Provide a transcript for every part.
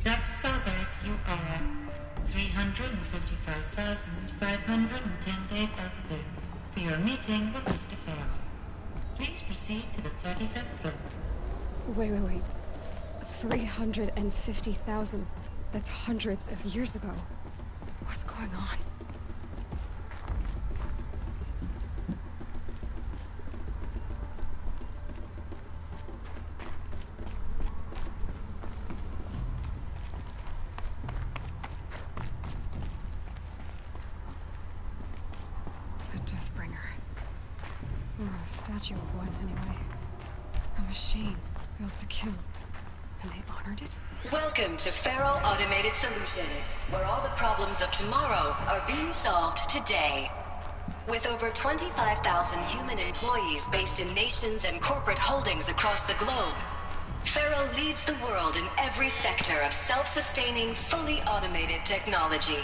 Dr. Sobek, you are 355,510 days overdue for your meeting with Mr. Farrell. Please proceed to the 35th floor. Wait. 350,000. That's hundreds of years ago. What's going on? A Deathbringer. Or a statue of one, anyway. A machine built to kill. And they honored it? Welcome to Farrell Automated Solutions, where all the problems of tomorrow are being solved today. With over 25,000 human employees based in nations and corporate holdings across the globe, Farrell leads the world in every sector of self-sustaining, fully automated technology.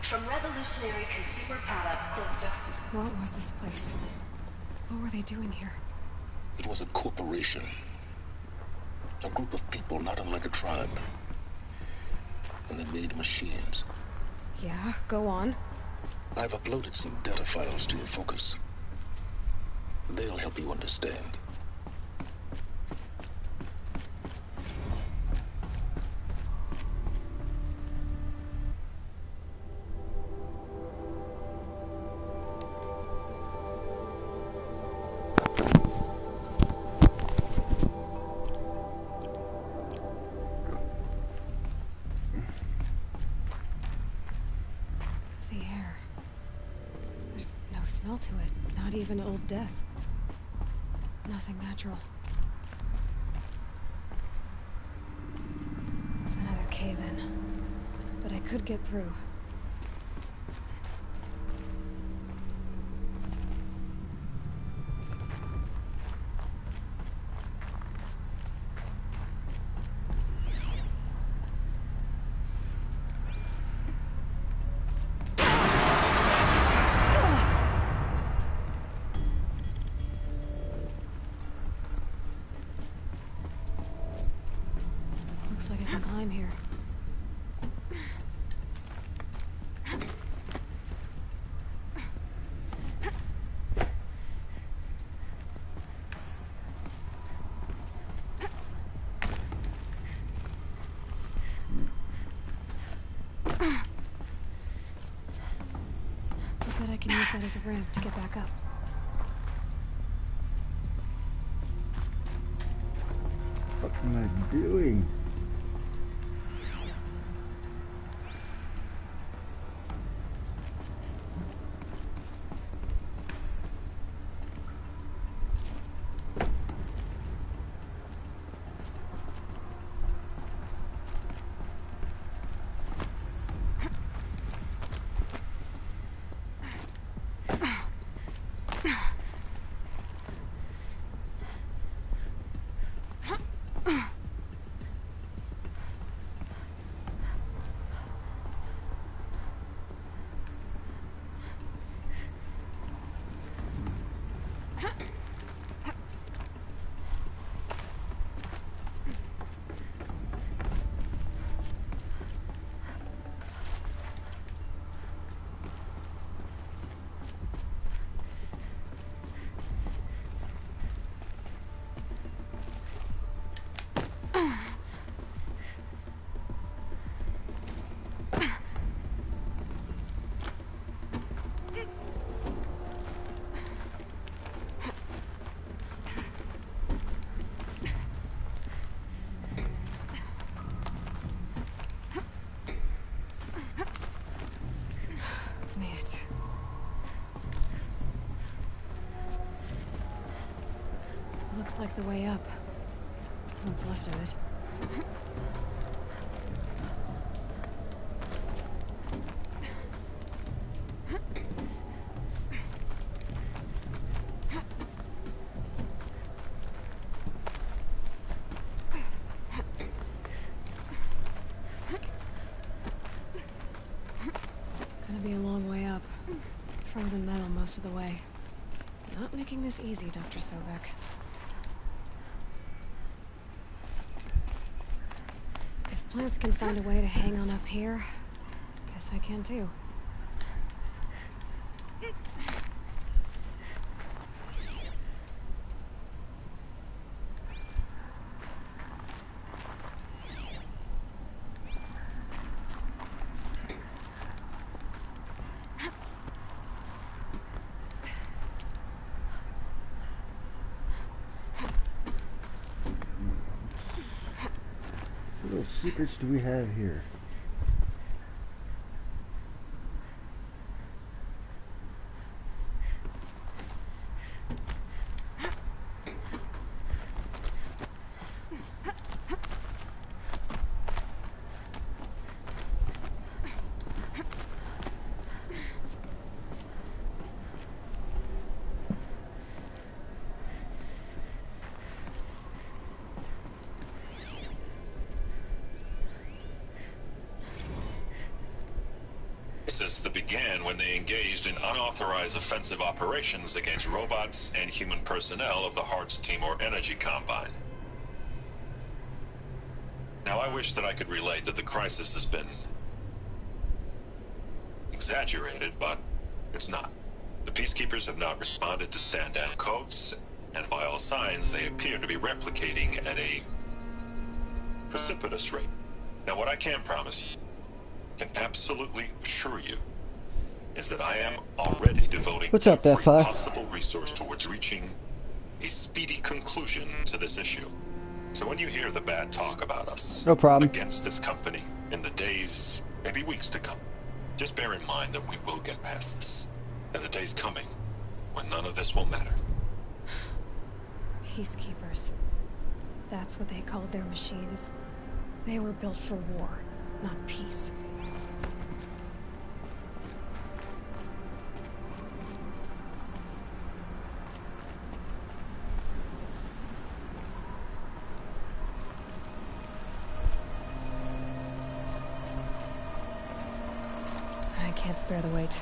From revolutionary consumer products close to... What was this place? What were they doing here? It was a corporation. A group of people not unlike a tribe. And they made machines. Yeah, go on. I've uploaded some data files to your focus. They'll help you understand. Smell to it. Not even old death. Nothing natural. Another cave-in. But I could get through. Looks like I can climb here. I bet I can use that as a ramp to get back up. What am I doing? Looks like the way up. What's left of it. Gonna be a long way up. Frozen metal most of the way. Not making this easy, Dr. Sobek. If plants can find a way to hang on up here, guess I can too. What little secrets do we have here? That began when they engaged in unauthorized offensive operations against robots and human personnel of the Hearts Timor Energy Combine. Now, I wish that I could relate that the crisis has been exaggerated, but it's not. The Peacekeepers have not responded to stand-down codes, and by all signs, they appear to be replicating at a precipitous rate. Now, what I can promise you, can absolutely assure you, is that I am already devoting What's up, every F5? possible resource towards reaching a speedy conclusion to this issue. So when you hear the bad talk about us, No problem. against this company in the days, maybe weeks to come, just bear in mind that we will get past this. And a day's coming when none of this will matter. Peacekeepers. That's what they called their machines. They were built for war, not peace. I can't spare the weight.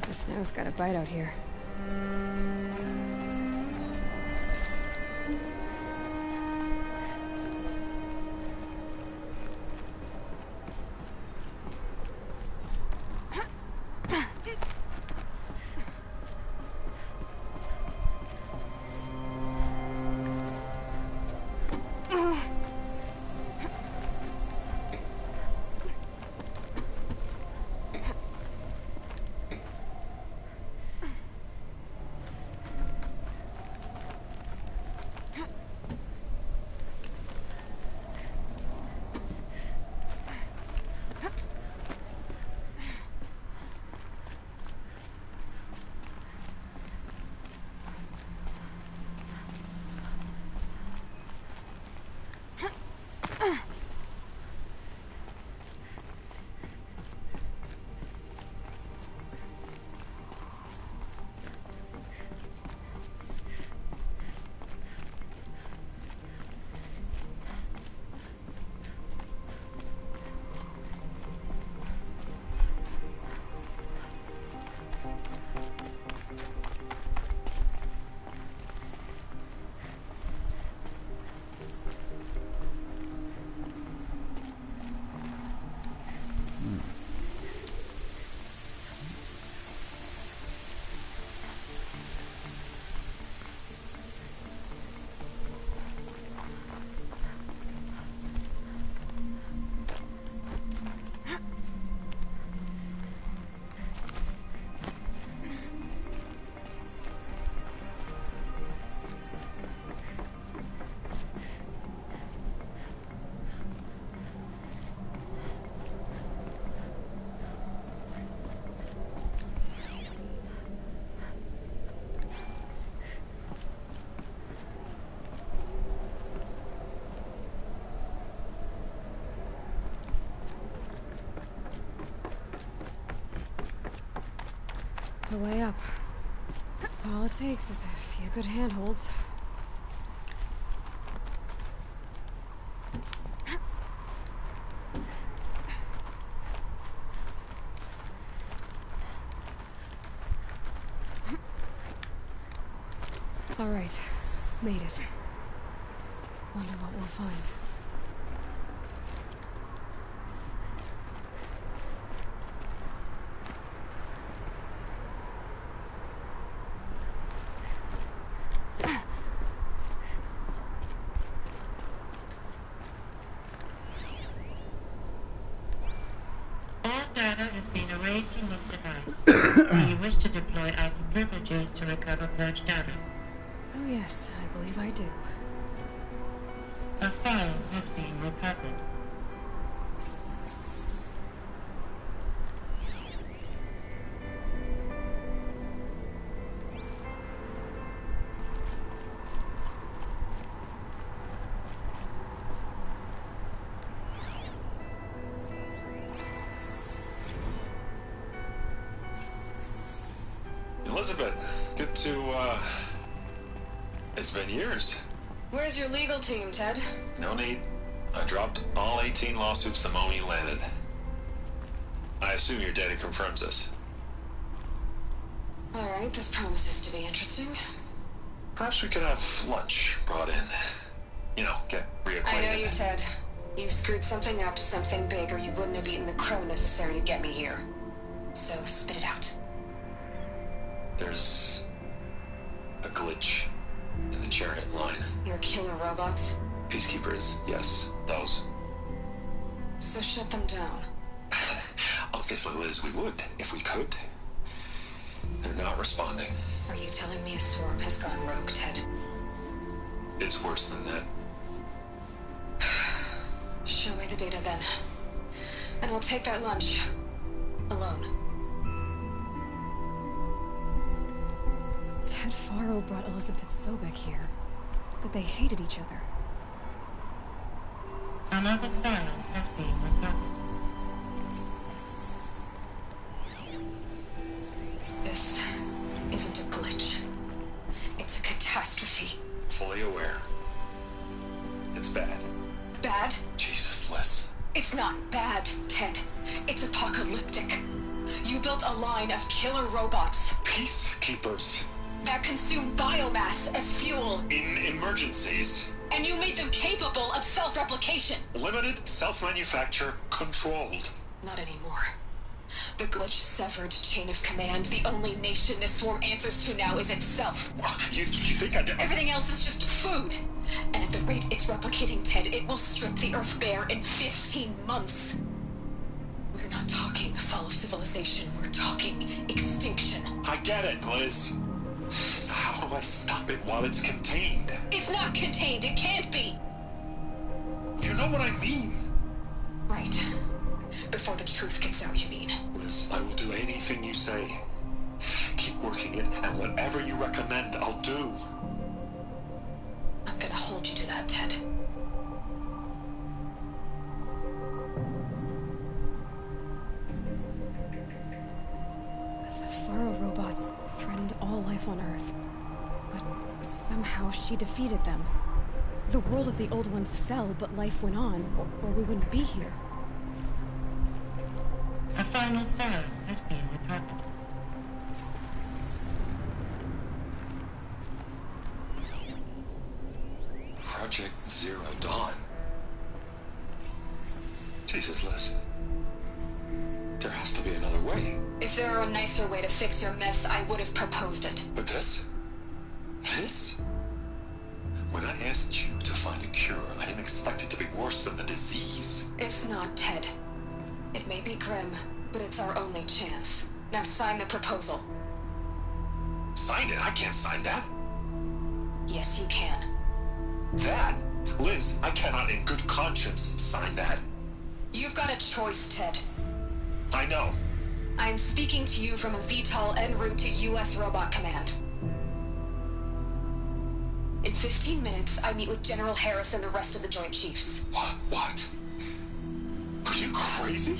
The snow's got a bite out here. way up. All it takes is a few good handholds. All right, made it. Wonder what we'll find. All data is being erased from this device. Do you wish to deploy alpha privileges to recover purged data? Oh yes, I believe I do. A file has been recovered. Elizabeth, good to, it's been years. Where's your legal team, Ted? No need. I dropped all 18 lawsuits the moment you landed. I assume your data confirms this. Alright, this promises to be interesting. Perhaps we could have lunch brought in. You know, get reacquainted. I know you, Ted. You screwed something up, something big, or you wouldn't have eaten the crow necessary to get me here. So, spit it out. There's a glitch in the chariot line. Your killer robots? Peacekeepers, yes, those. So shut them down. Obviously, Liz, we would, if we could. They're not responding. Are you telling me a swarm has gone rogue, Ted? It's worse than that. Show me the data then. And I'll take that lunch. Alone. Ted Faro brought Elizabeth Sobek here, but they hated each other. Another file has been recovered. This isn't a glitch. It's a catastrophe. Fully aware. It's bad. Bad? Jesus, Liz. It's not bad, Ted. It's apocalyptic. You built a line of killer robots Peacekeepers. that consume biomass as fuel, In emergencies. and you made them capable of self-replication. Limited, self-manufacture, controlled. Not anymore. The glitch severed chain of command. The only nation this swarm answers to now is itself. You think I did? Everything else is just food. And at the rate it's replicating, Ted, it will strip the Earth bare in 15 months. We're not talking fall of civilization. We're talking extinction. I get it, Liz. So how do I stop it while it's contained? It's not contained. It can't be. You know what I mean? Right. Before the truth gets out, you mean? Liz, I will do anything you say. Keep working it, and whatever you recommend, I'll do. I'm gonna hold you to that, Ted. The Faro robots threatened all life on Earth, but somehow she defeated them. The world of the old ones fell, but life went on, or we wouldn't be here. A final file has been recovered. Project Zero Dawn. Jesus, Liz. There has to be another way. If there were a nicer way to fix your mess, I would have proposed it. But this? This? When I asked you to find a cure, I didn't expect it to be worse than the disease. It's not, Ted. It may be grim, but it's our only chance. Now sign the proposal. Sign it? I can't sign that. Yes, you can. That? Liz, I cannot in good conscience sign that. You've got a choice, Ted. I know. I'm speaking to you from a VTOL en route to U.S. Robot Command. In 15 minutes, I meet with General Harris and the rest of the Joint Chiefs. What? Are you crazy?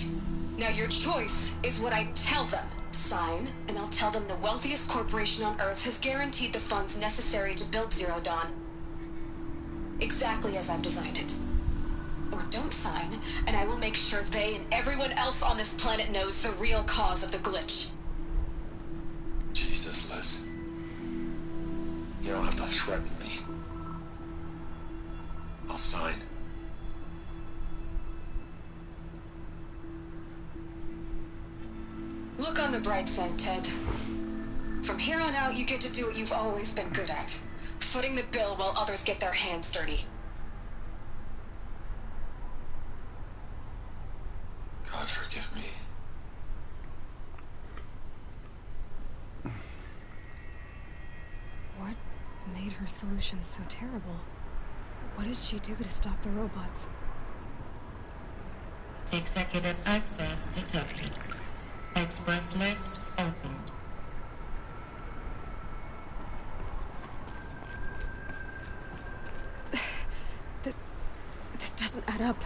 Now your choice is what I tell them. sign, and I'll tell them the wealthiest corporation on Earth has guaranteed the funds necessary to build Zero Dawn. Exactly as I've designed it. Or don't sign, and I will make sure they and everyone else on this planet knows the real cause of the glitch. Jesus, Liz. You don't have to threaten me. I'll sign. Look on the bright side, Ted. From here on out, you get to do what you've always been good at. Footing the bill while others get their hands dirty. God forgive me. What made her solution so terrible? What did she do to stop the robots? Executive access detected. Express lift opened. This doesn't add up.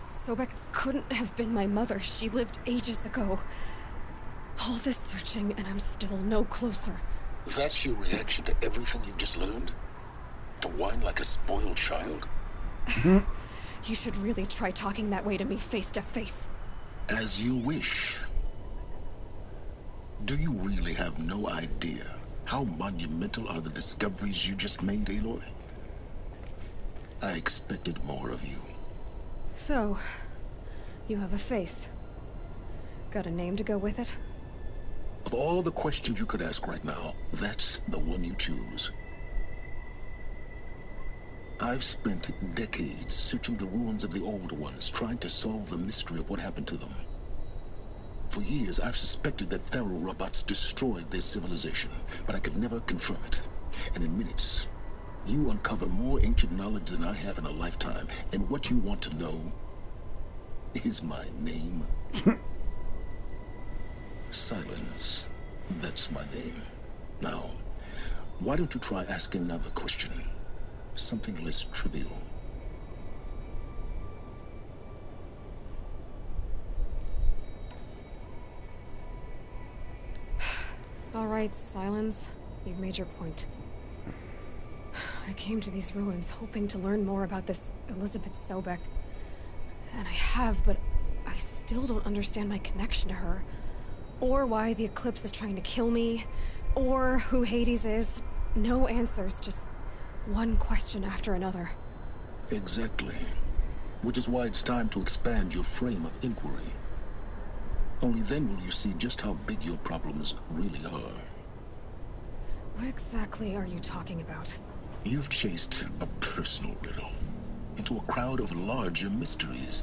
Sobek couldn't have been my mother. She lived ages ago. All this searching, and I'm still no closer. That's your reaction to everything you've just learned? To whine like a spoiled child? You should really try talking that way to me face to face. As you wish. Do you really have no idea how monumental are the discoveries you just made, Aloy? I expected more of you. So, you have a face. Got a name to go with it? Of all the questions you could ask right now, that's the one you choose. I've spent decades searching the ruins of the Old Ones, trying to solve the mystery of what happened to them. For years, I've suspected that Faro robots destroyed their civilization, but I could never confirm it. And in minutes, you uncover more ancient knowledge than I have in a lifetime, and what you want to know is my name. Silence. That's my name. Now, why don't you try asking another question? Something less trivial. All right, Silence. You've made your point. I came to these ruins hoping to learn more about this Elizabeth Sobek. And I have, but I still don't understand my connection to her. Or why the Eclipse is trying to kill me. Or who Hades is. No answers, just one question after another. Exactly. Which is why it's time to expand your frame of inquiry. Only then will you see just how big your problems really are. What exactly are you talking about? You've chased a personal riddle into a crowd of larger mysteries.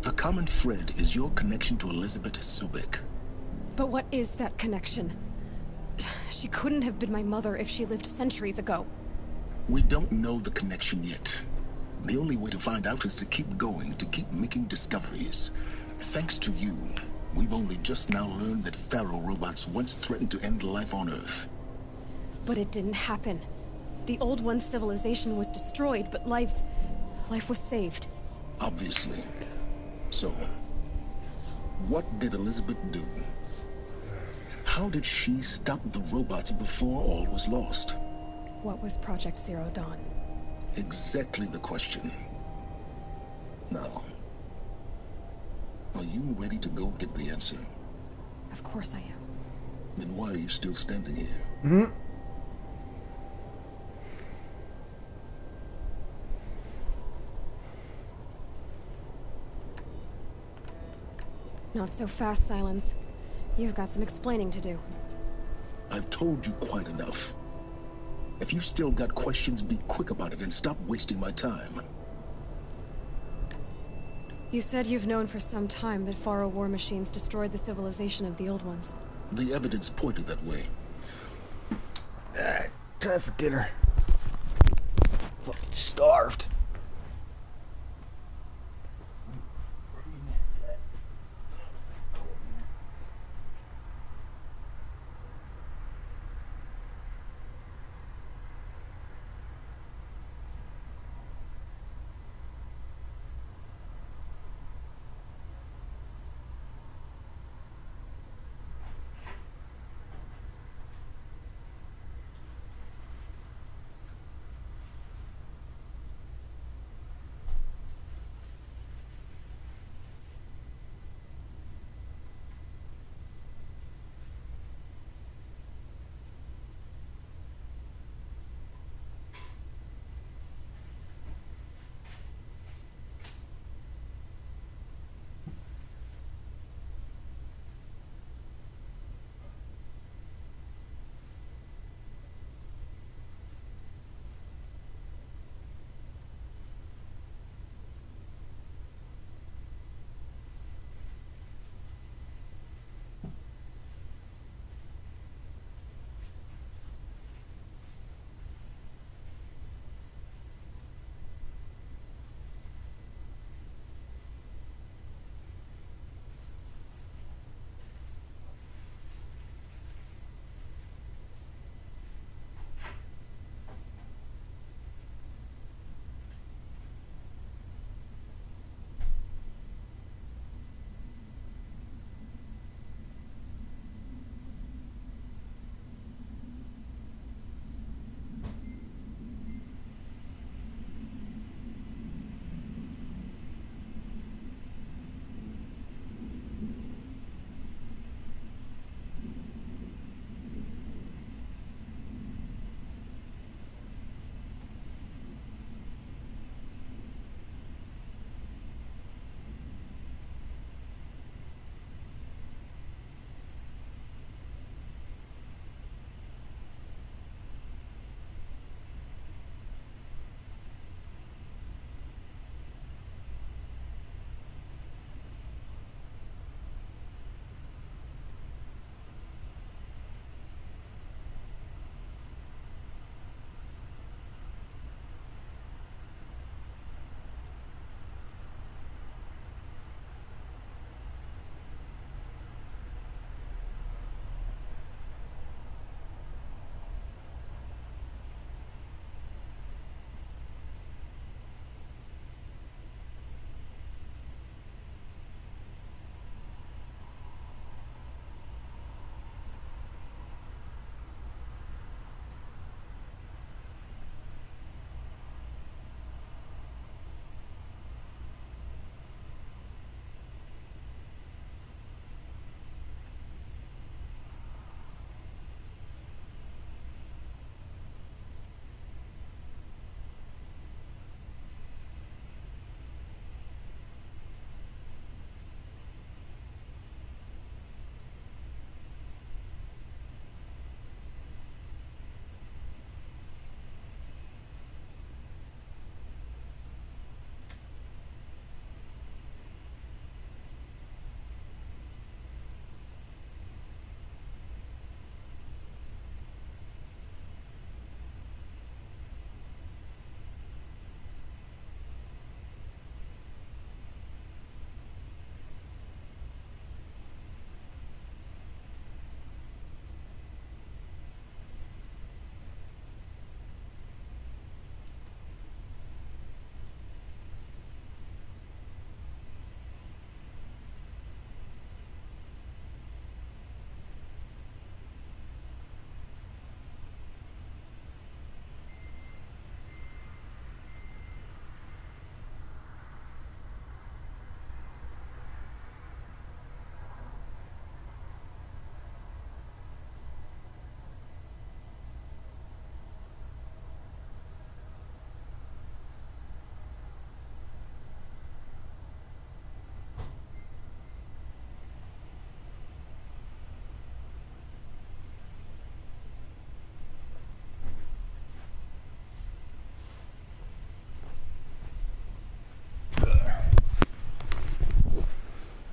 The common thread is your connection to Elizabeth Sobek. But what is that connection? She couldn't have been my mother if she lived centuries ago. We don't know the connection yet. The only way to find out is to keep going, to keep making discoveries. Thanks to you, we've only just now learned that Faro robots once threatened to end life on Earth. But it didn't happen. The Old One's civilization was destroyed, but life was saved. Obviously. So, what did Elizabeth do? How did she stop the robots before all was lost? What was Project Zero Dawn? Exactly the question. Now, are you ready to go get the answer? Of course I am. Then why are you still standing here? Not so fast, Silence. You've got some explaining to do. I've told you quite enough. If you've still got questions, be quick about it and stop wasting my time. You said you've known for some time that Faro war machines destroyed the civilization of the Old Ones. The evidence pointed that way. Time for dinner. Fucking starved.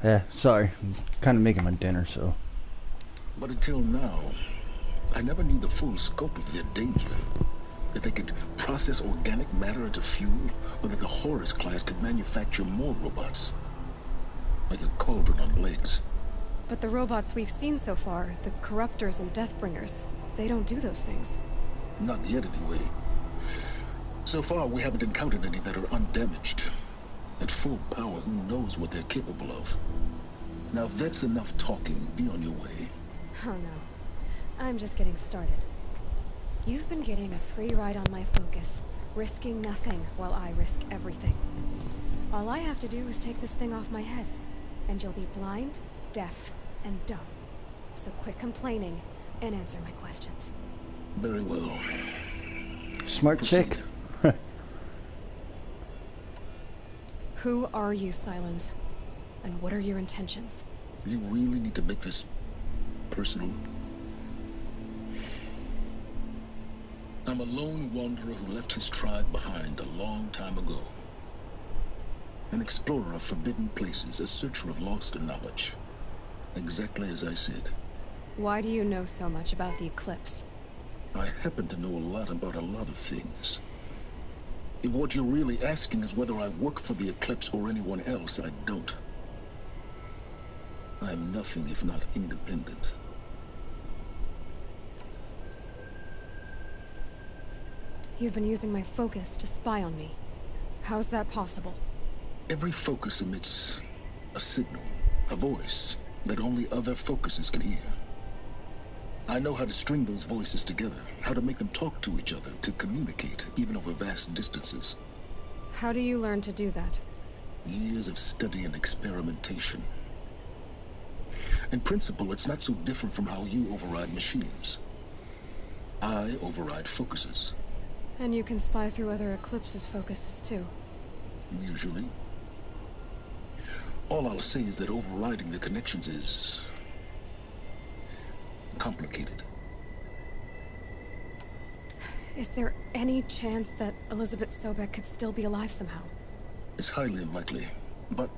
Yeah, sorry. I'm kind of making my dinner, so. But until now, I never knew the full scope of their danger. That they could process organic matter into fuel, or that the Horus class could manufacture more robots. Like a cauldron on legs. But the robots we've seen so far, the Corruptors and Deathbringers, they don't do those things. Not yet, anyway. So far, we haven't encountered any that are undamaged. At full power, who knows what they're capable of? Now, if that's enough talking, be on your way. Oh no. I'm just getting started. You've been getting a free ride on my focus, risking nothing while I risk everything. All I have to do is take this thing off my head, and you'll be blind, deaf, and dumb. So quit complaining and answer my questions. Very well. Smart chick. Who are you, Silence? And what are your intentions? You really need to make this personal? I'm a lone wanderer who left his tribe behind a long time ago. An explorer of forbidden places, a searcher of lost knowledge. Exactly as I said. Why do you know so much about the Eclipse? I happen to know a lot about a lot of things. If what you're really asking is whether I work for the Eclipse or anyone else, I don't. I'm nothing if not independent. You've been using my focus to spy on me. How's that possible? Every focus emits a signal, a voice, that only other focuses can hear. I know how to string those voices together, how to make them talk to each other, to communicate, even over vast distances. How do you learn to do that? Years of study and experimentation. In principle, it's not so different from how you override machines. I override focuses. And you can spy through other Eclipse's focuses too. Usually. All I'll say is that overriding the connections is complicated. Is there any chance that Elizabeth Sobek could still be alive somehow? It's highly unlikely, but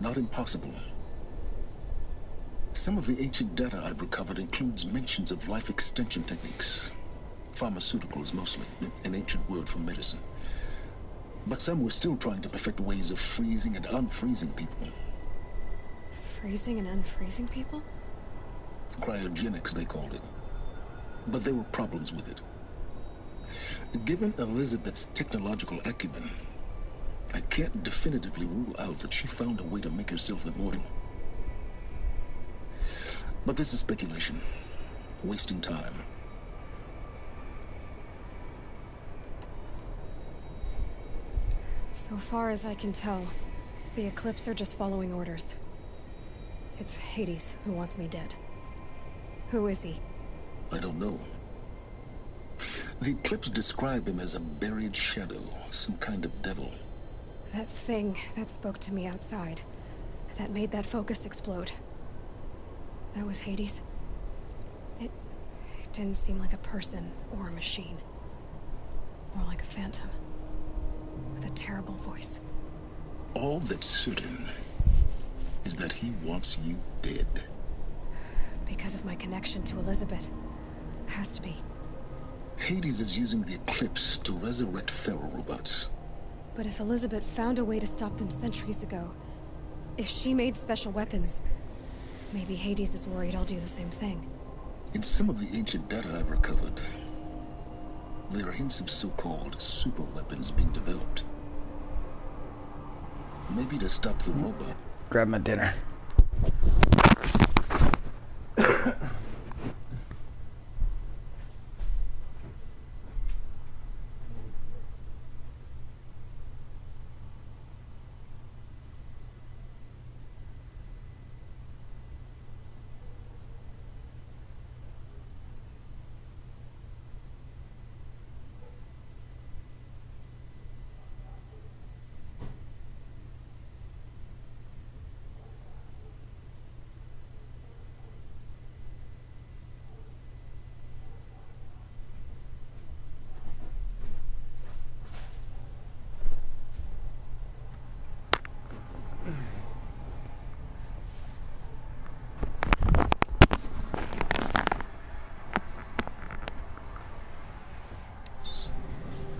not impossible. Some of the ancient data I've recovered includes mentions of life extension techniques. Pharmaceuticals, mostly, an ancient word for medicine. But some were still trying to perfect ways of freezing and unfreezing people. Freezing and unfreezing people? Cryogenics, they called it. But there were problems with it. Given Elizabeth's technological acumen, I can't definitively rule out that she found a way to make herself immortal. But this is speculation. Wasting time. So far as I can tell, the Eclipse are just following orders. It's Hades who wants me dead. Who is he? I don't know. The Eclipse describe him as a buried shadow, some kind of devil. That thing that spoke to me outside, that made that focus explode. That was Hades? It didn't seem like a person or a machine. More like a phantom. With a terrible voice. All that's certain is that he wants you dead. Because of my connection to Elizabeth. Has to be. Hades is using the Eclipse to resurrect Pharaoh robots. But if Elizabeth found a way to stop them centuries ago, if she made special weapons, maybe Hades is worried I'll do the same thing. In some of the ancient data I've recovered, there are hints of so-called super weapons being developed. Maybe to stop the robot. Grab my dinner.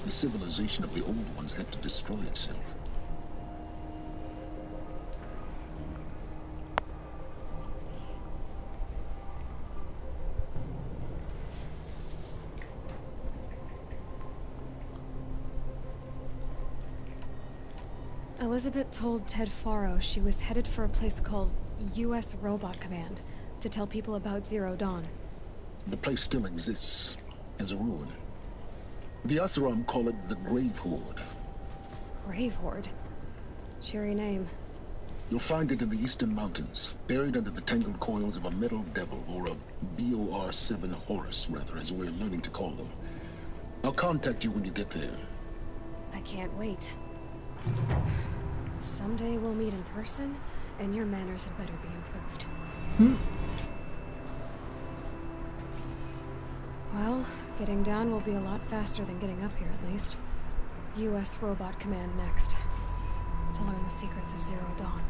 The civilization of the old ones had to destroy itself. Elizabeth told Ted Faro she was headed for a place called U.S. Robot Command to tell people about Zero Dawn. The place still exists as a ruin. The Oseram call it the Grave Horde. Grave Horde? Cheery name. You'll find it in the Eastern Mountains, buried under the tangled coils of a Metal Devil, or a BOR-7 Horus, rather, as we're learning to call them. I'll contact you when you get there. I can't wait. Someday we'll meet in person, and your manners had better be improved. Well, getting down will be a lot faster than getting up here, at least. U.S. Robot Command next. To learn the secrets of Zero Dawn.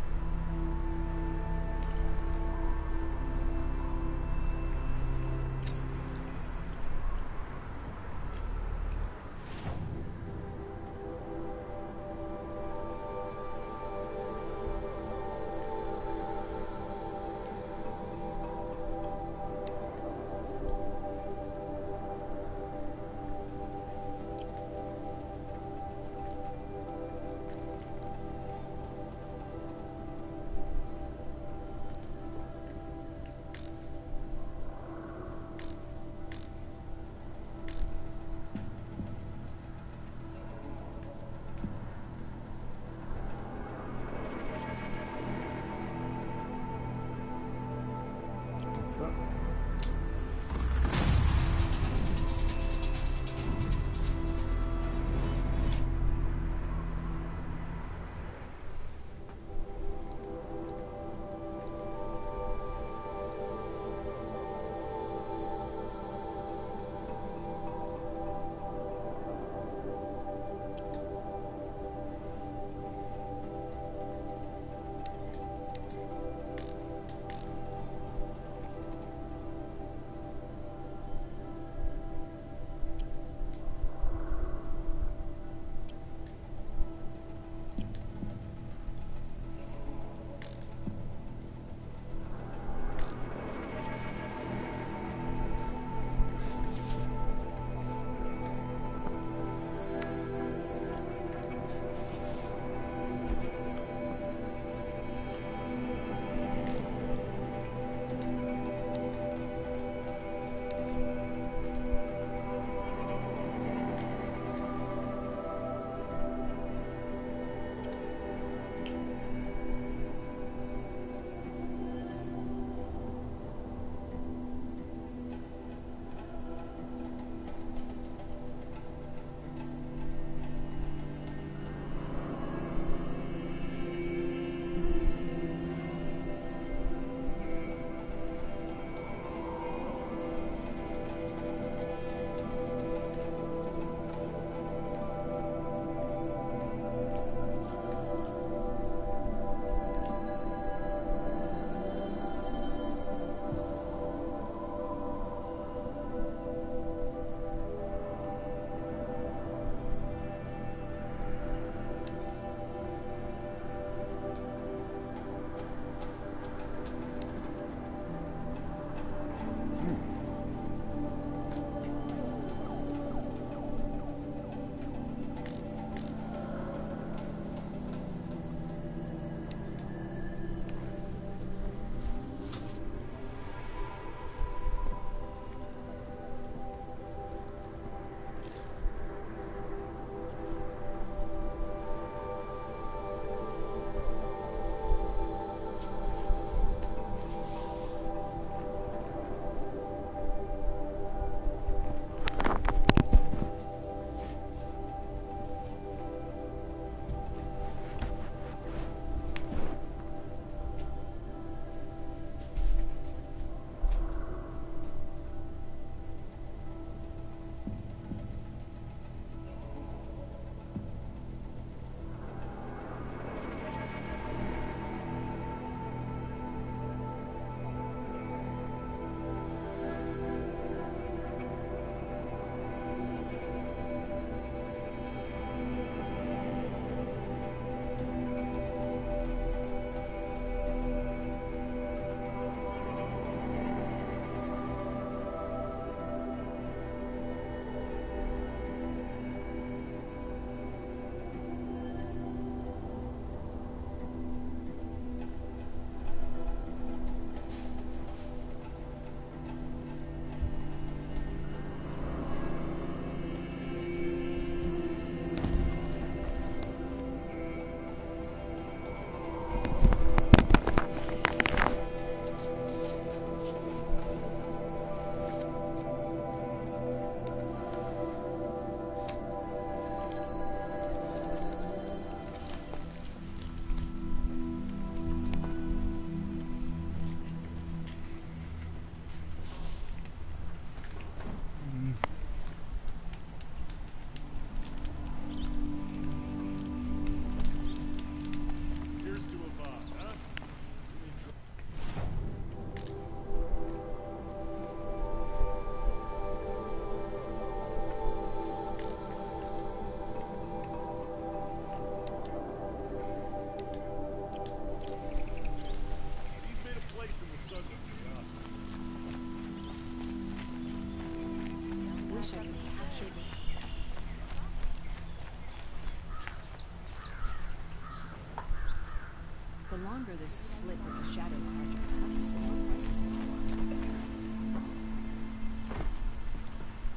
remember this split with the Shadow Carja. Perhaps the same prices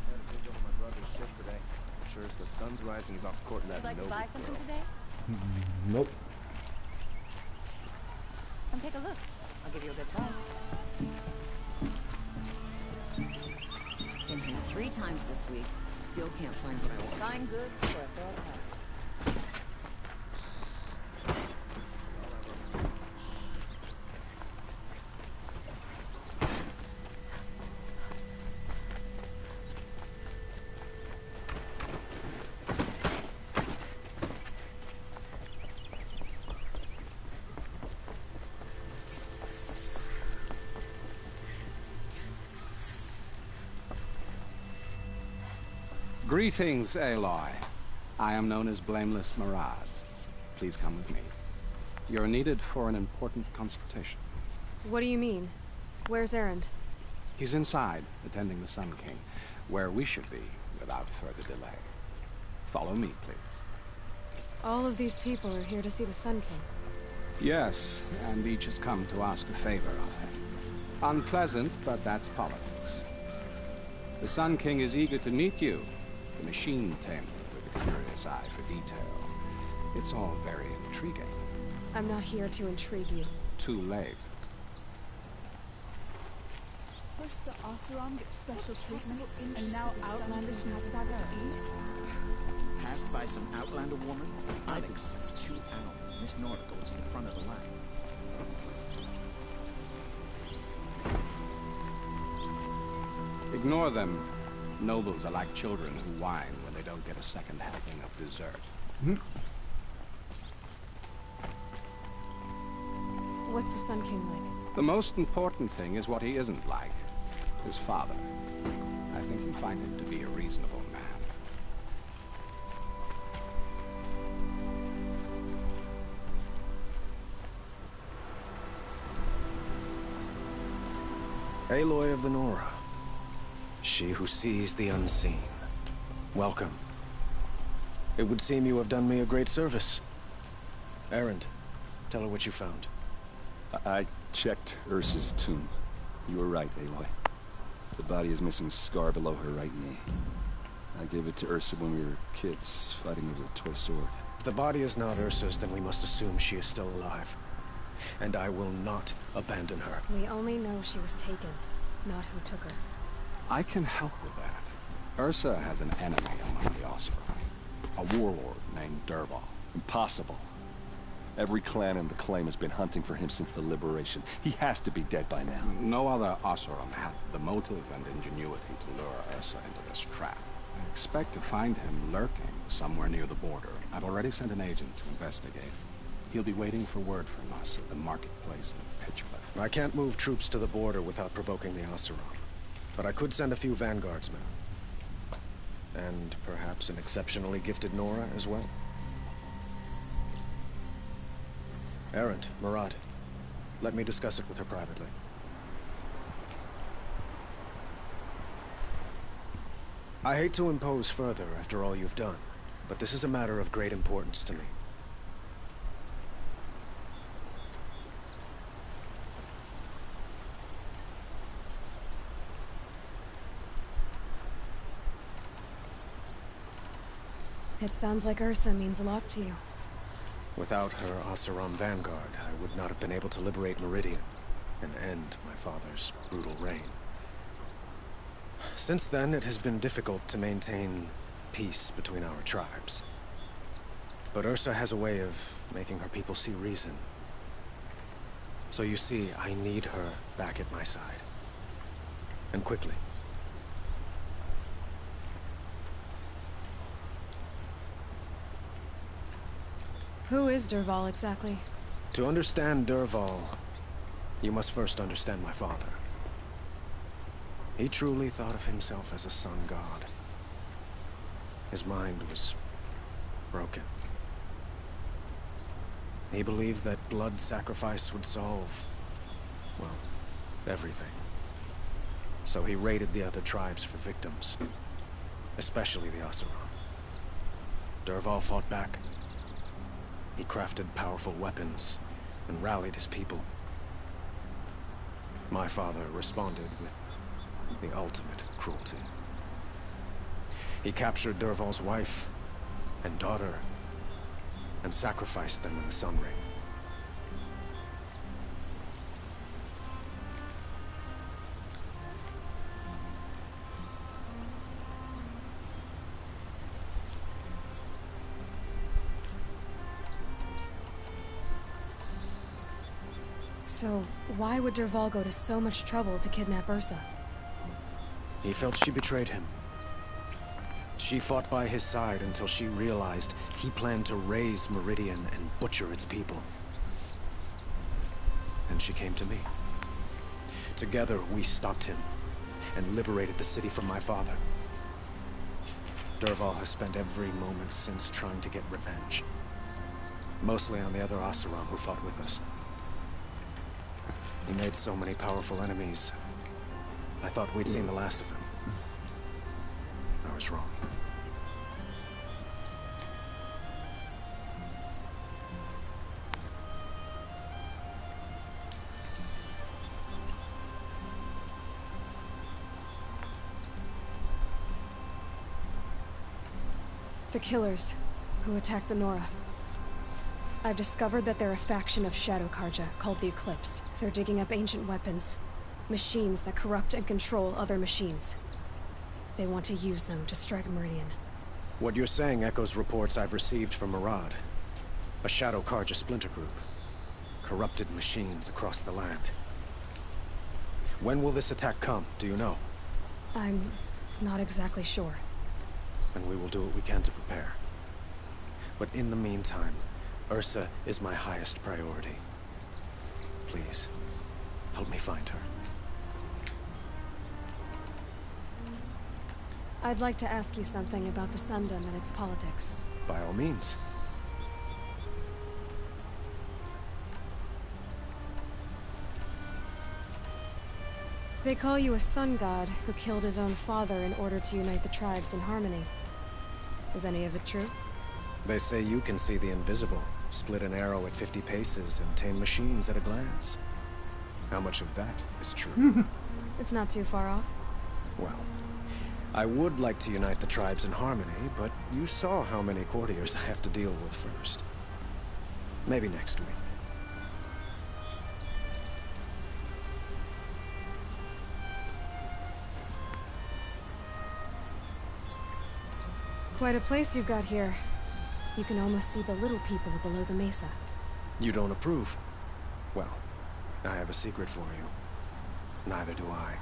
Had to take over my brother's shift today. Sure as the sun's rising, he's off court in that Would you like to buy something girl. today? Nope. Come take a look. I'll give you a good price. Been here 3 times this week. Still can't find what I want. Fine goods for a fair price. Greetings, Aloy. I am known as Blameless Marad. Please come with me. You're needed for an important consultation. What do you mean? Where's Erend? He's inside, attending the Sun King, where we should be without further delay. Follow me, please. All of these people are here to see the Sun King. Yes, and each has come to ask a favor of him. Unpleasant, but that's politics. The Sun King is eager to meet you. The machine tamer with a curious eye for detail. It's all very intriguing. I'm not here to intrigue you. Too late. First the Oseram gets special treatment, and now Outlanders from the Saga East. Passed by some Outlander woman, Alex, 2 hours. Miss Nora goes to the front of the line. Ignore them. Nobles are like children who whine when they don't get a second helping of dessert. What's the Sun King like? The most important thing is what he isn't like. His father. I think you'll find him to be a reasonable man. Aloy of the Nora. She who sees the unseen. Welcome. It would seem you have done me a great service. Erend, tell her what you found. I checked Ursa's tomb. You were right, Aloy. The body is missing a scar below her right knee. I gave it to Ursa when we were kids, fighting over a toy sword. If the body is not Ursa's, then we must assume she is still alive. And I will not abandon her. We only know she was taken, not who took her. I can help with that. Ursa has an enemy among the Oseram. A warlord named Dervahl. Impossible. Every clan in the claim has been hunting for him since the liberation. He has to be dead by now. No other Oseram had the motive and ingenuity to lure Ursa into this trap. I expect to find him lurking somewhere near the border. I've already sent an agent to investigate. He'll be waiting for word from us at the marketplace in Pitchcliff. I can't move troops to the border without provoking the Oseram. But I could send a few vanguardsmen. And perhaps an exceptionally gifted Nora as well. Erend, Marad, let me discuss it with her privately. I hate to impose further after all you've done, but this is a matter of great importance to me. It sounds like Ursa means a lot to you. Without her Oseram vanguard, I would not have been able to liberate Meridian and end my father's brutal reign. Since then, it has been difficult to maintain peace between our tribes. But Ursa has a way of making her people see reason. So you see, I need her back at my side. And quickly. Who is Dervahl exactly? To understand Dervahl, you must first understand my father. He truly thought of himself as a sun god. His mind was broken. He believed that blood sacrifice would solve, well, everything. So he raided the other tribes for victims, especially the Oseram. Dervahl fought back. He crafted powerful weapons, and rallied his people. My father responded with the ultimate cruelty. He captured Dervahl's wife and daughter and sacrificed them in the Sun Ring. So, why would Dervahl go to so much trouble to kidnap Ursa? He felt she betrayed him. She fought by his side until she realized he planned to raise Meridian and butcher its people. And she came to me. Together, we stopped him and liberated the city from my father. Dervahl has spent every moment since trying to get revenge. Mostly on the other Oseram who fought with us. He made so many powerful enemies. I thought we'd seen the last of him. I was wrong. The Killers, who attacked the Nora. I've discovered that they're a faction of Shadow Karja, called the Eclipse. They're digging up ancient weapons. Machines that corrupt and control other machines. They want to use them to strike Meridian. What you're saying echoes reports I've received from Murad. A Shadow Karja splinter group. Corrupted machines across the land. When will this attack come, do you know? I'm not exactly sure. And we will do what we can to prepare. But in the meantime, Ursa is my highest priority. Please, help me find her. I'd like to ask you something about the Sundom and its politics. By all means. They call you a sun god who killed his own father in order to unite the tribes in harmony. Is any of it true? They say you can see the invisible, split an arrow at 50 paces, and tame machines at a glance. How much of that is true? It's not too far off. Well, I would like to unite the tribes in harmony, but you saw how many courtiers I have to deal with first. Maybe next week. Quite a place you've got here. You can almost see the little people below the mesa. You don't approve? Well, I have a secret for you. Neither do I.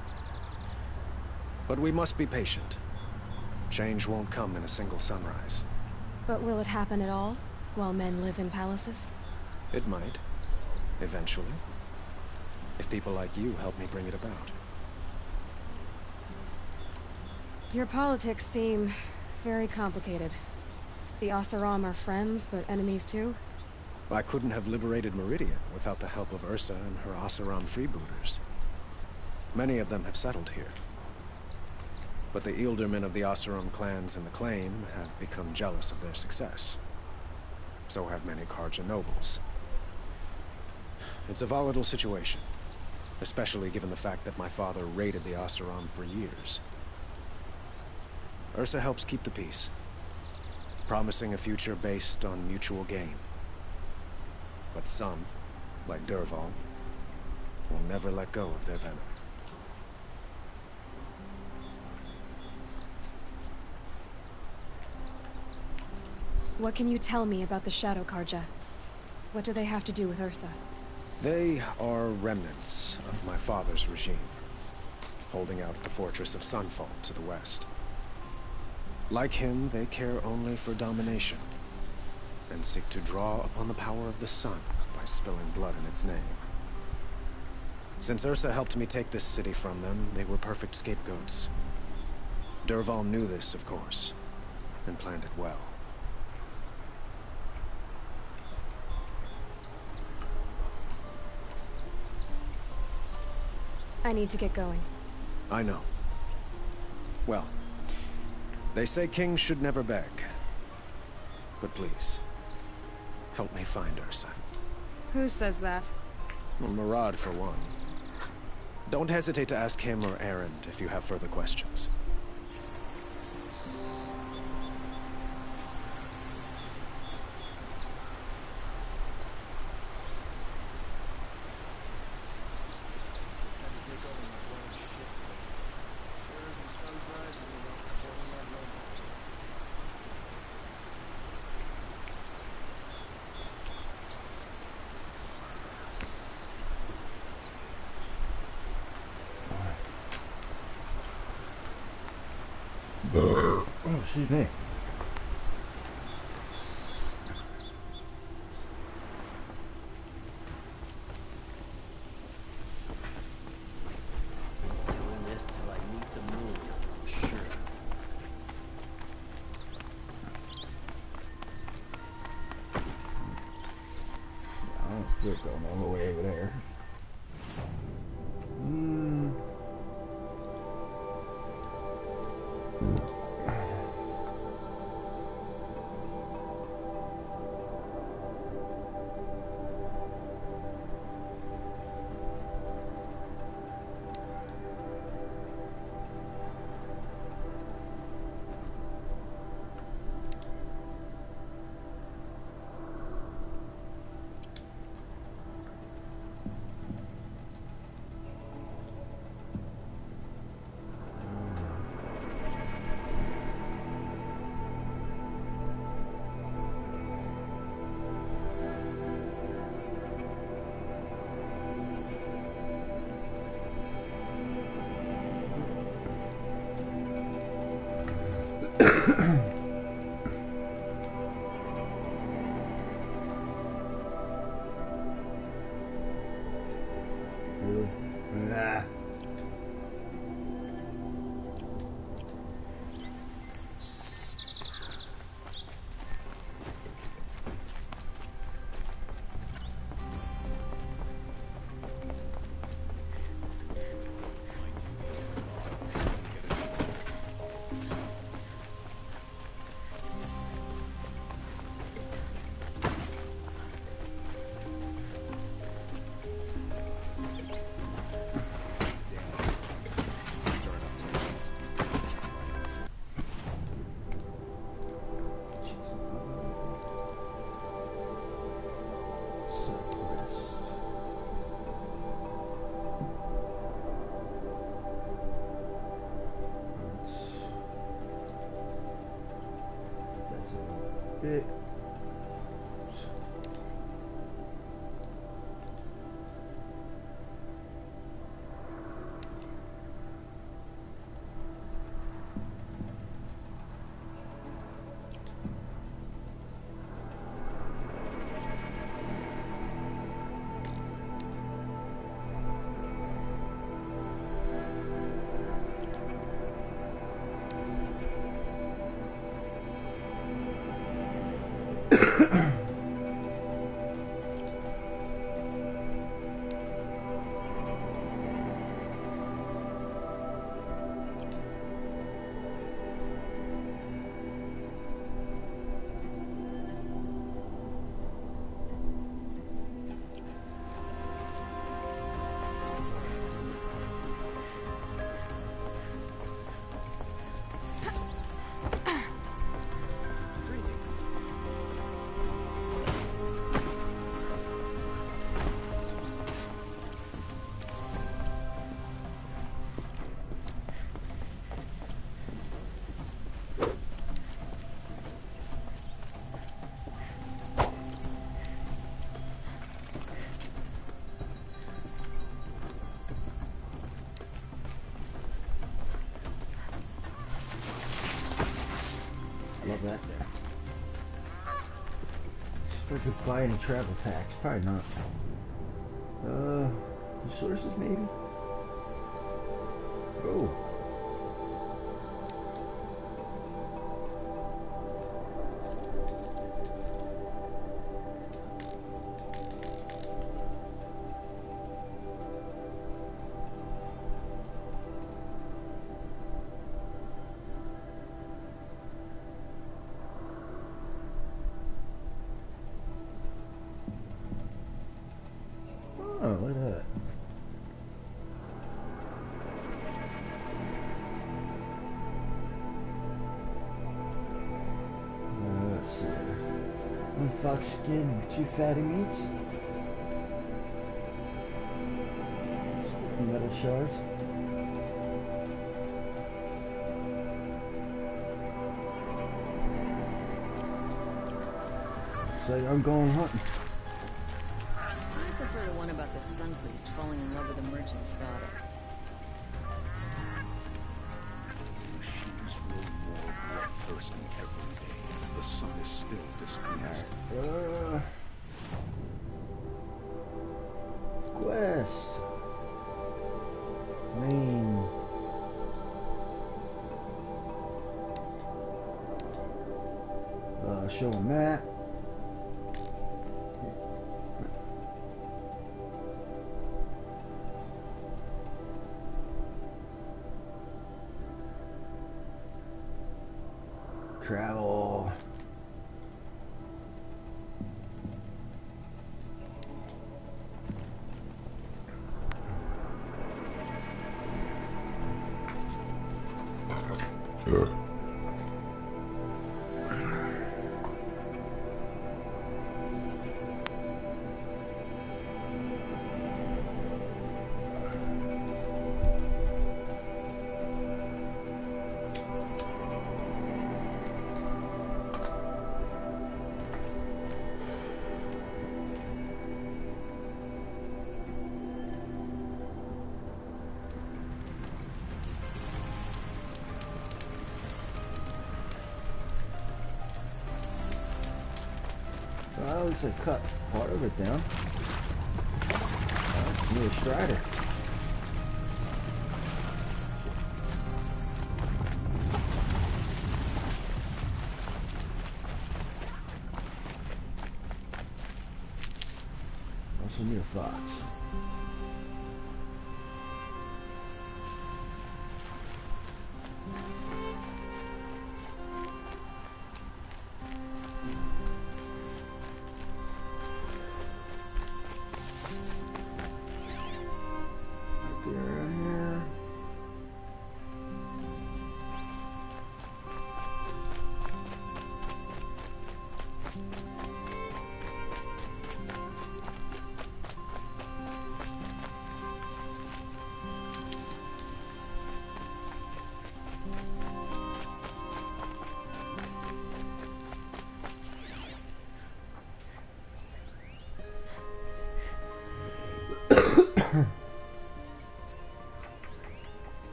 But we must be patient. Change won't come in a single sunrise. But will it happen at all, while men live in palaces? It might. Eventually. If people like you help me bring it about. Your politics seem very complicated. The Oseram are friends, but enemies too? I couldn't have liberated Meridian without the help of Ursa and her Oseram freebooters. Many of them have settled here. But the Ealdormen of the Oseram clans in the Claim have become jealous of their success. So have many Karja nobles. It's a volatile situation, especially given the fact that my father raided the Oseram for years. Ursa helps keep the peace, promising a future based on mutual gain. But some, like Dervahl, will never let go of their venom. What can you tell me about the Shadow Karja? What do they have to do with Ursa? They are remnants of my father's regime, holding out at the fortress of Sunfall to the west. Like him, they care only for domination, and seek to draw upon the power of the sun by spilling blood in its name. Since Ursa helped me take this city from them, they were perfect scapegoats. Dervahl knew this, of course, and planned it well. I need to get going. I know. Well, they say kings should never beg. But please, help me find Ursa. Who says that? Well, Murad, for one. Don't hesitate to ask him or Erend if you have further questions. Oh, excuse me. Doing this till I meet the moon. Sure. I don't feel it going all the way over there. Nah. Bit. Love that there. If I could buy any travel packs, probably not. Resources maybe? Oh. One fox skin, 2 fatty meats. Metal shards. So I'm going hunting. I prefer the one about the sun priest falling in love with a merchant's daughter. Machines grow more bloodthirsty every day. The sun is still displeased. Quest. Main. Show a map. Travel. Well, at least I cut part of it down. That's me a Strider. Also need a fox.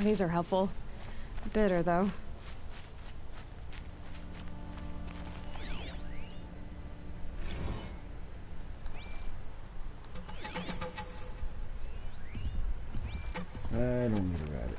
These are helpful. Bitter, though. I don't need a rabbit.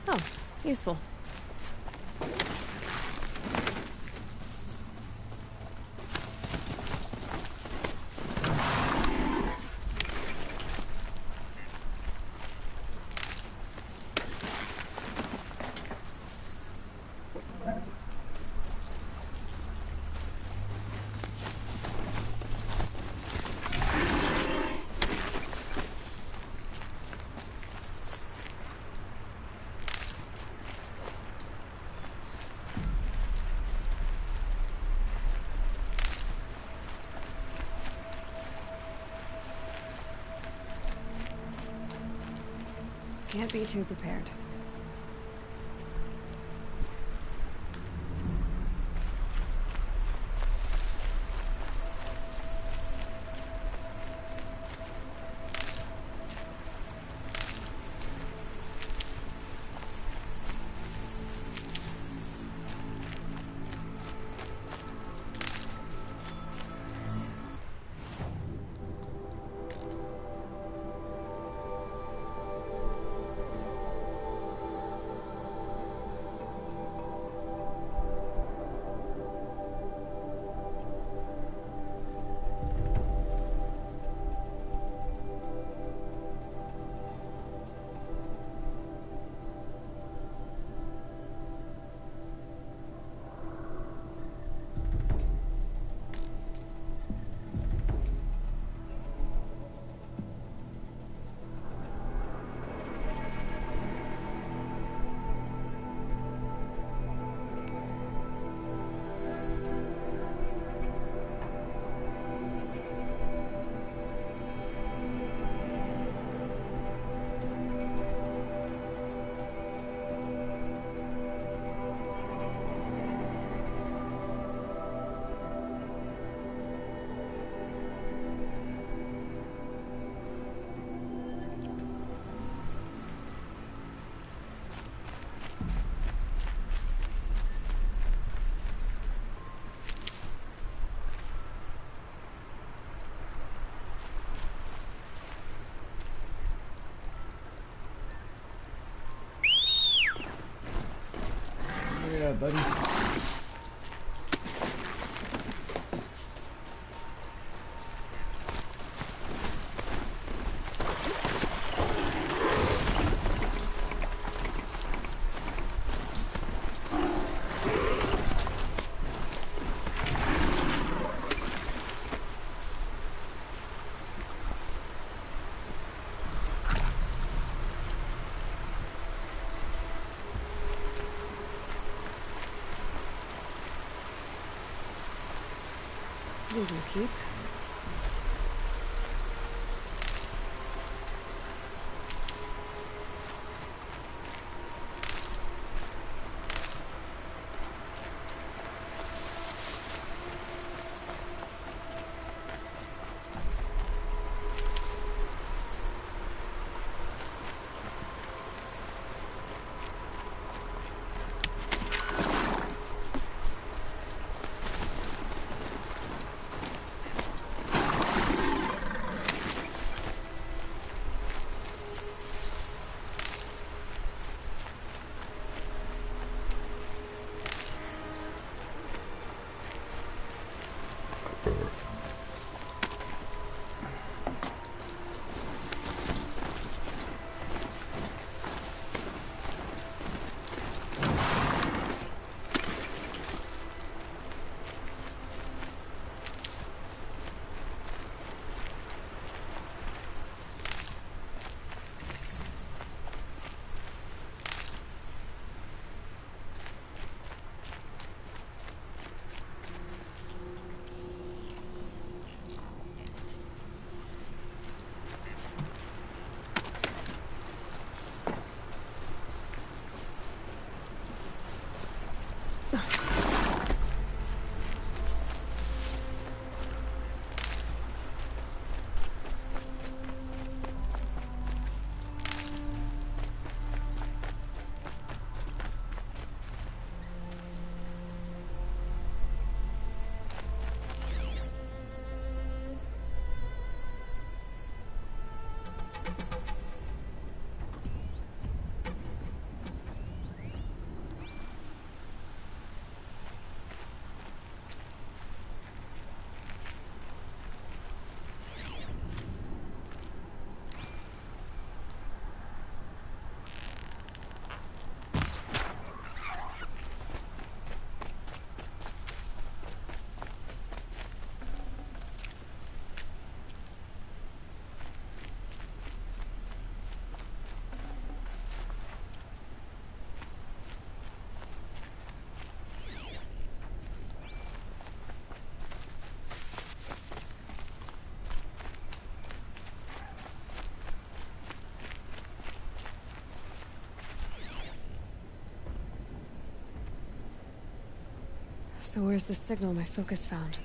Oh, useful. Can't be too prepared. Yeah, buddy. These will keep. So where's the signal my focus found?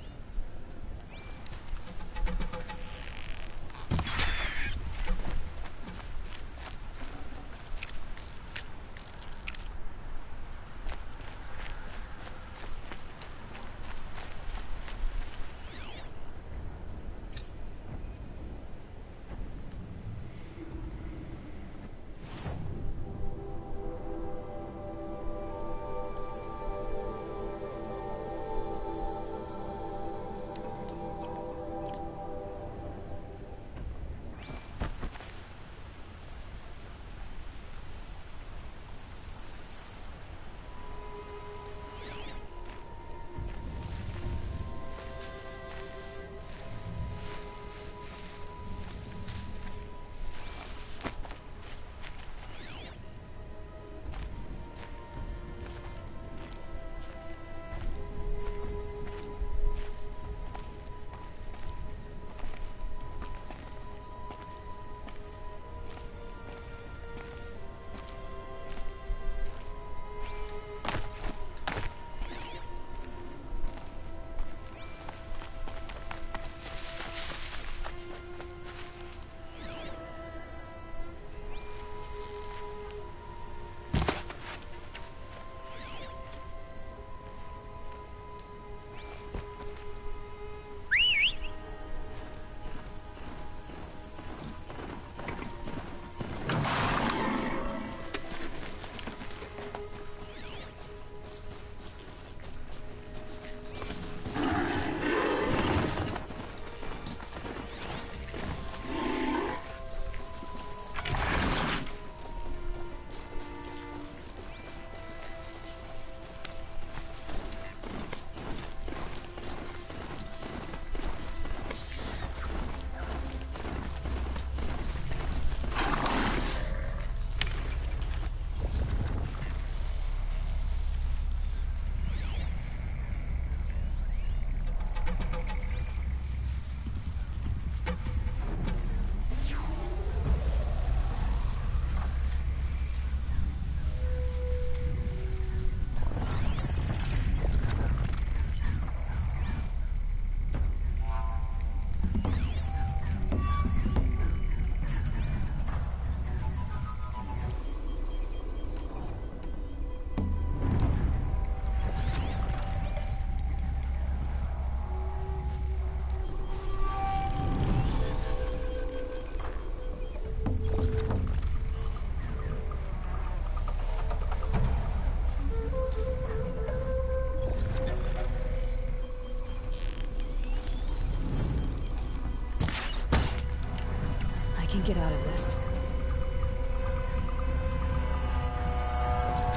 Get out of this.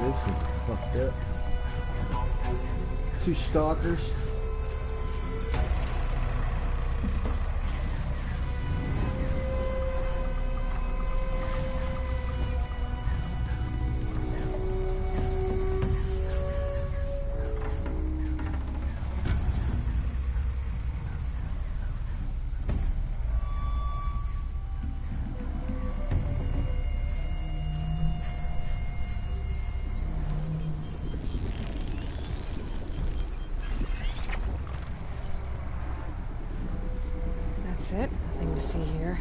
This is fucked up. 2 stalkers. That's it. Nothing to see here.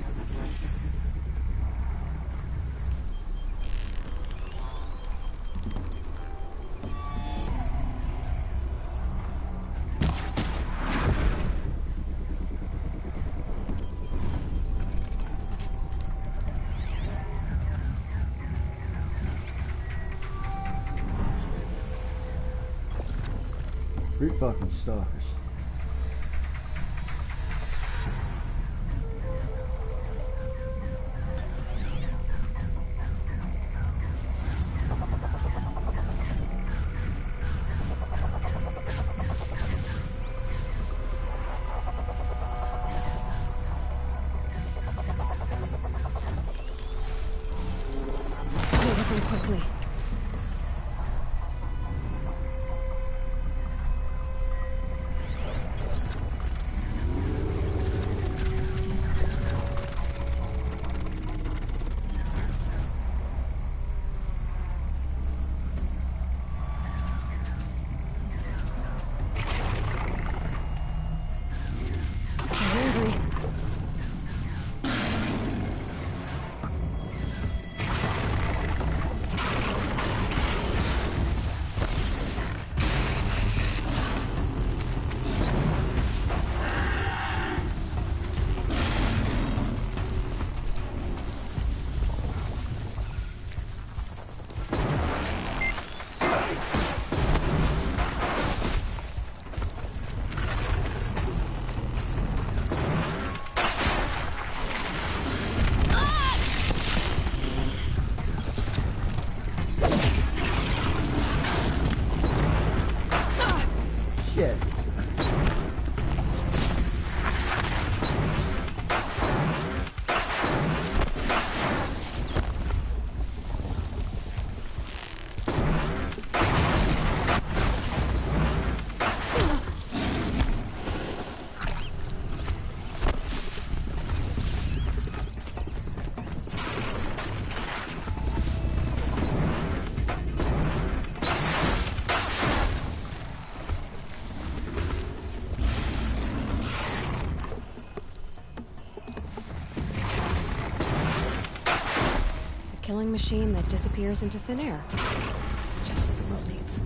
Three fucking stalkers. Quickly. killing machine that disappears into thin air. Just what the world needs.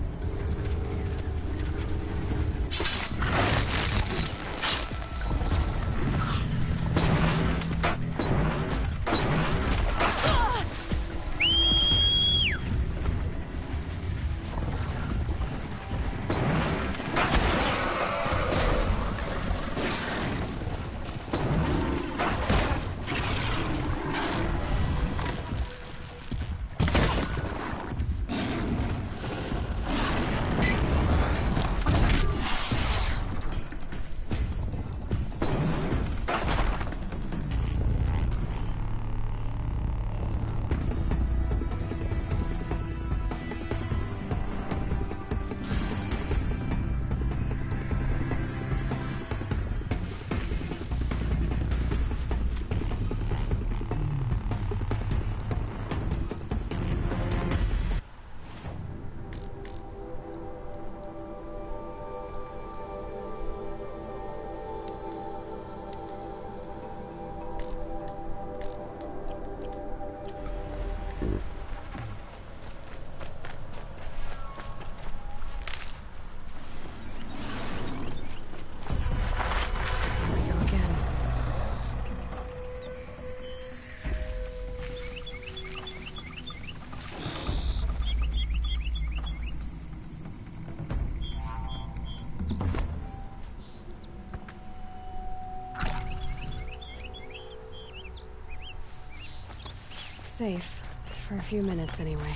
Safe. For a few minutes, anyway.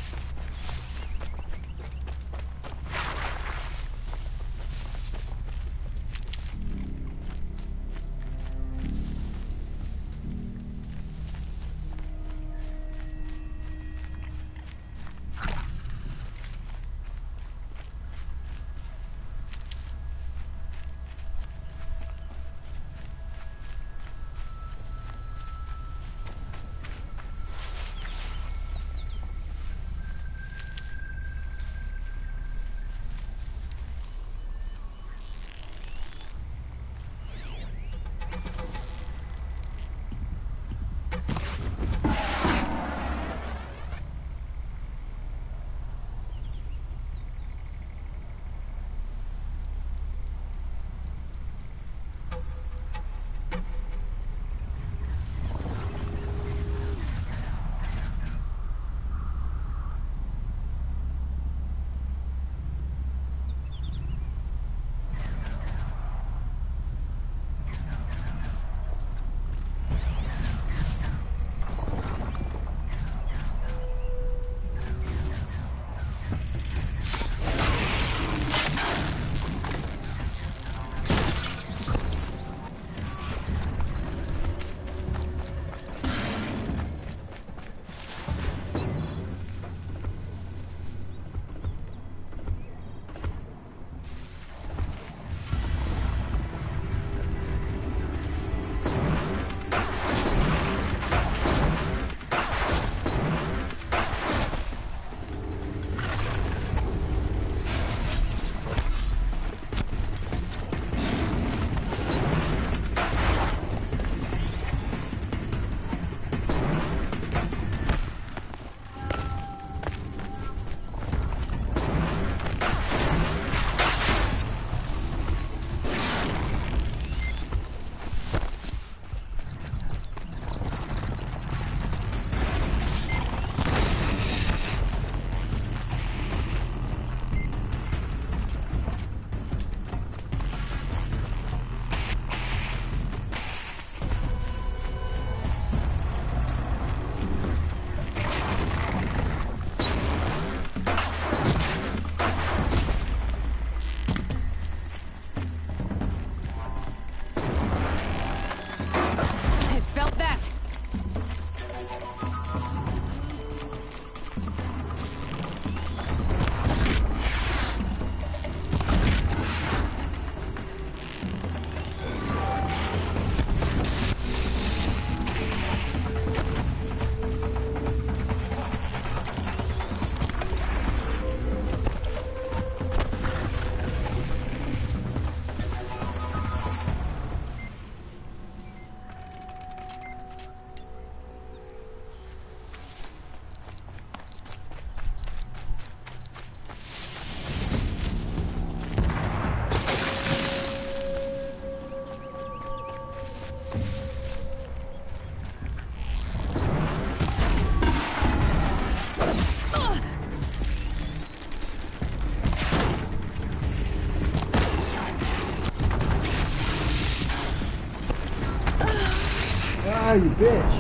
Ah, you bitch.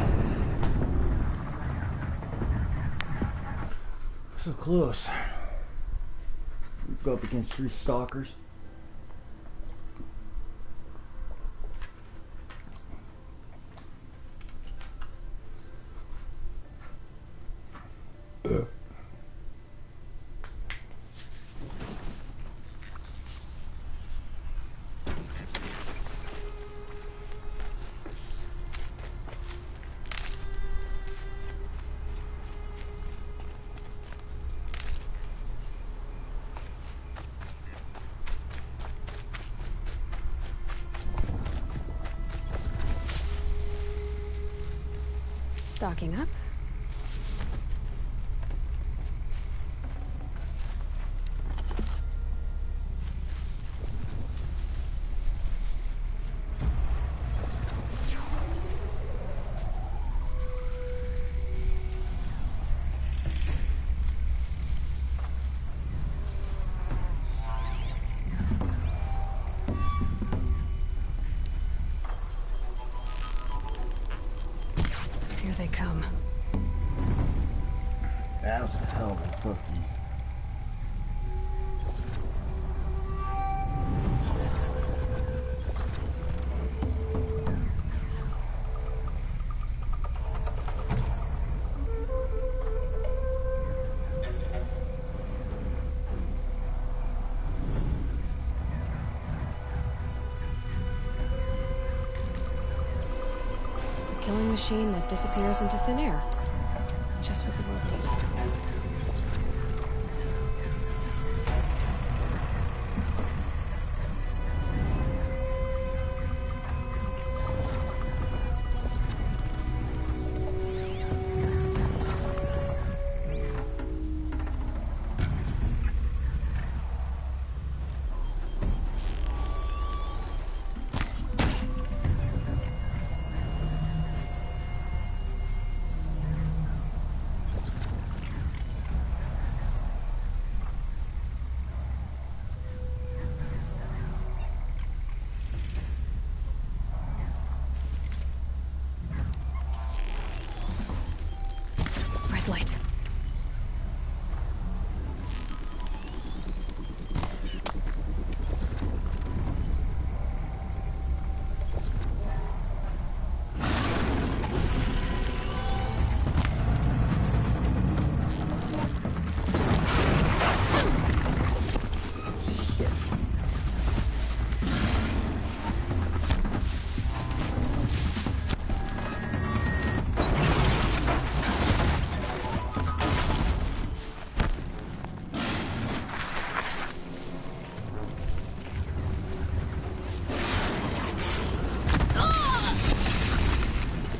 So close. We go up against 3 stalkers. Stocking up. Here they come. That was a hell of a cookie. A killing machine that disappears into thin air. Just what the world needs. Red light.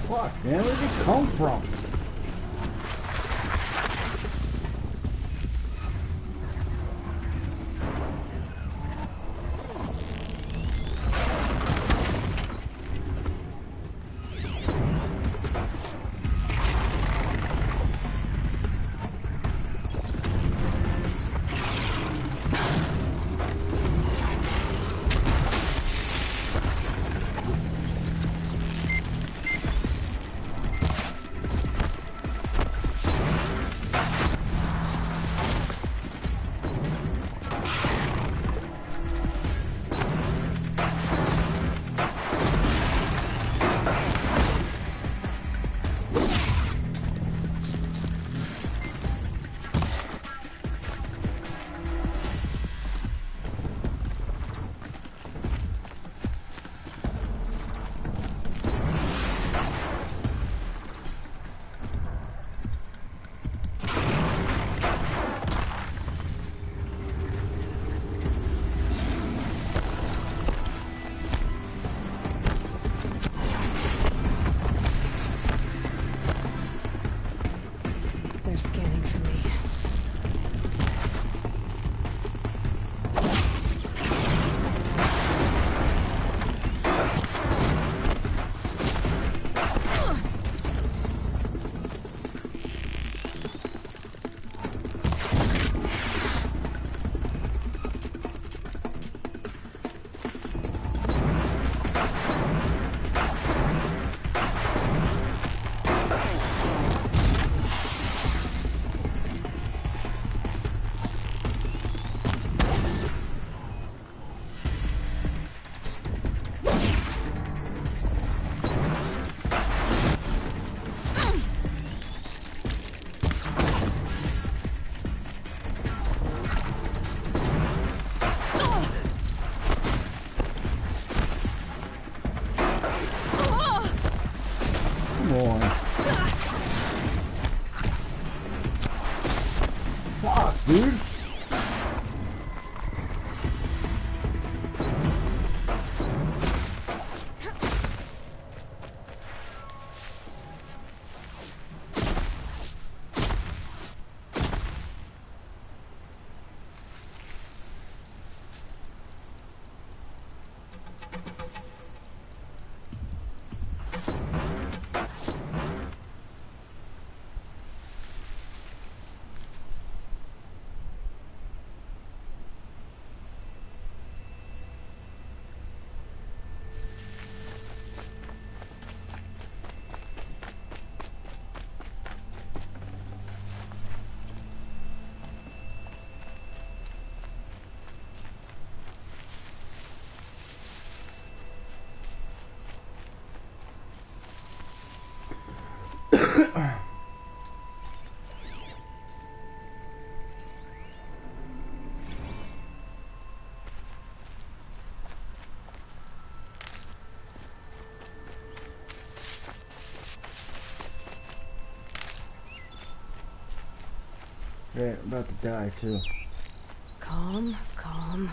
Fuck, man, where did it come from? Yeah, I'm about to die too. Calm, calm.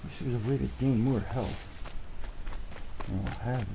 Wish there was a way to gain more health. I don't have it.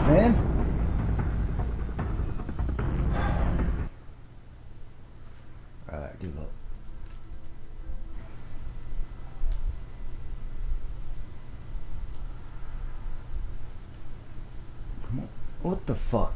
Man. Alright, give up. Come on. What the fuck?